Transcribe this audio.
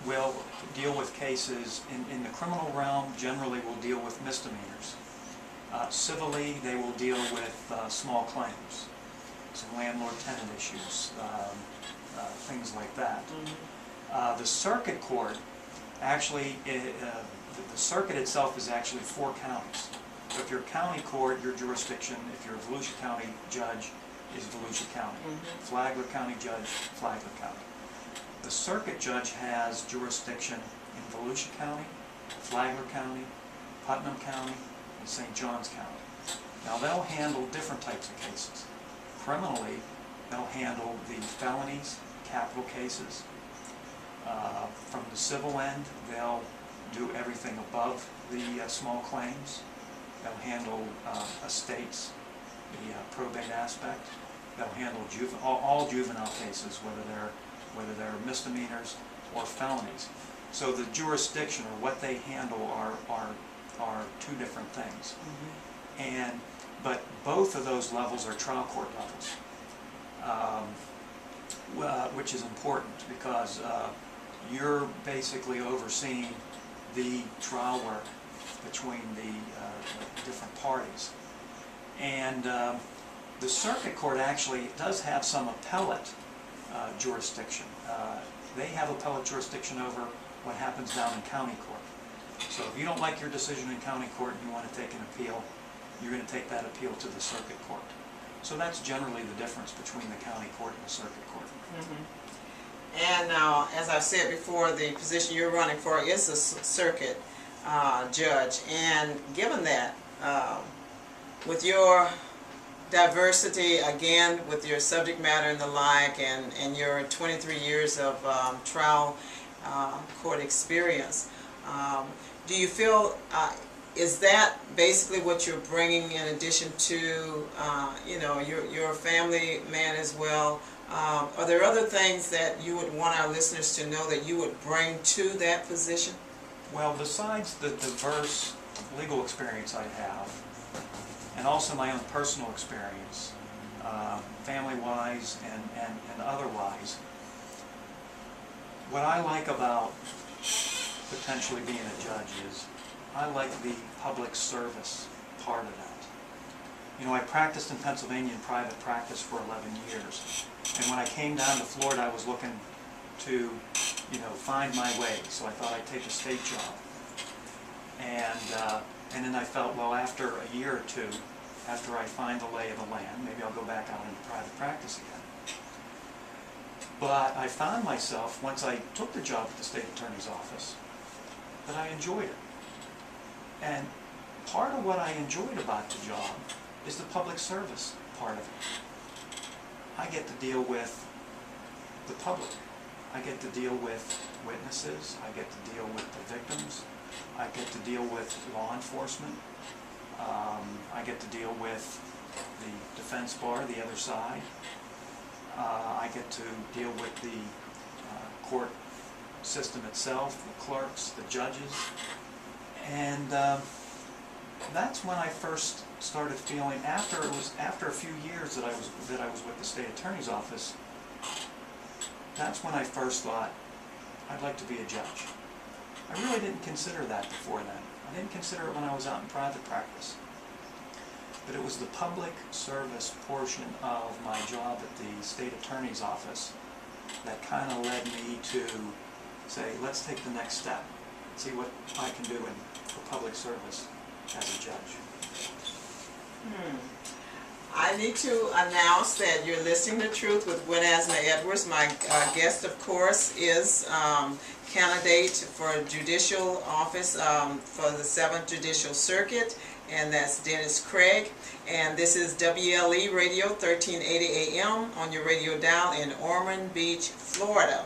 will deal with cases in the criminal realm. Generally, will deal with misdemeanors. Civilly, they will deal with small claims, some landlord-tenant issues, things like that. The circuit court, actually, the circuit itself is actually 4 counties. So if you're a county court, your jurisdiction, if you're a Volusia County judge, is Volusia County. Flagler County judge, Flagler County. The circuit judge has jurisdiction in Volusia County, Flagler County, Putnam County, and St. Johns County. Now they'll handle different types of cases. Criminally, they'll handle the felonies, capital cases. From the civil end, they'll do everything above the small claims. They'll handle estates, the probate aspect. They'll handle all juvenile cases, whether they're misdemeanors or felonies. So the jurisdiction, or what they handle, are 2 different things. But both of those levels are trial court levels, which is important because you're basically overseeing the trial work between the different parties. And the circuit court actually does have some appellate jurisdiction. They have appellate jurisdiction over what happens down in county court. So if you don't like your decision in county court and you want to take an appeal, you're going to take that appeal to the circuit court. So that's generally the difference between the county court and the circuit court. And now, as I've said before, the position you're running for is a circuit judge. And given that, with your diversity, again, with your subject matter and the like, and your 23 years of trial court experience, do you feel, is that basically what you're bringing in addition to, you know, you're a family man as well? Are there other things that you would want our listeners to know that you would bring to that position? Well, besides the diverse legal experience I have, and also my own personal experience, family-wise and otherwise, what I like about potentially being a judge is I like the public service part of that. You know, I practiced in Pennsylvania in private practice for 11 years. And when I came down to Florida, I was looking to, you know, find my way. So I thought I'd take a state job. And then I felt, well, after a year or 2, after I find the lay of the land, maybe I'll go back out into private practice again. But I found myself, once I took the job at the state attorney's office, that I enjoyed it. And part of what I enjoyed about the job is the public service part of it. I get to deal with the public. I get to deal with witnesses. I get to deal with the victims. I get to deal with law enforcement. I get to deal with the defense bar, the other side. I get to deal with the court system itself, the clerks, the judges. And that's when I first started feeling, after a few years that I was with the state attorney's office, that's when I first thought, I'd like to be a judge. I really didn't consider that before then. I didn't consider it when I was out in private practice. But it was the public service portion of my job at the state attorney's office that kind of led me to say, let's take the next step, see what I can do for public service as a judge. I need to announce that you're listening to Truth with Gwen Edwards. My guest, of course, is candidate for judicial office for the 7th Judicial Circuit, and that's Dennis Craig. And this is WLE Radio 1380 AM on your radio dial in Ormond Beach, Florida.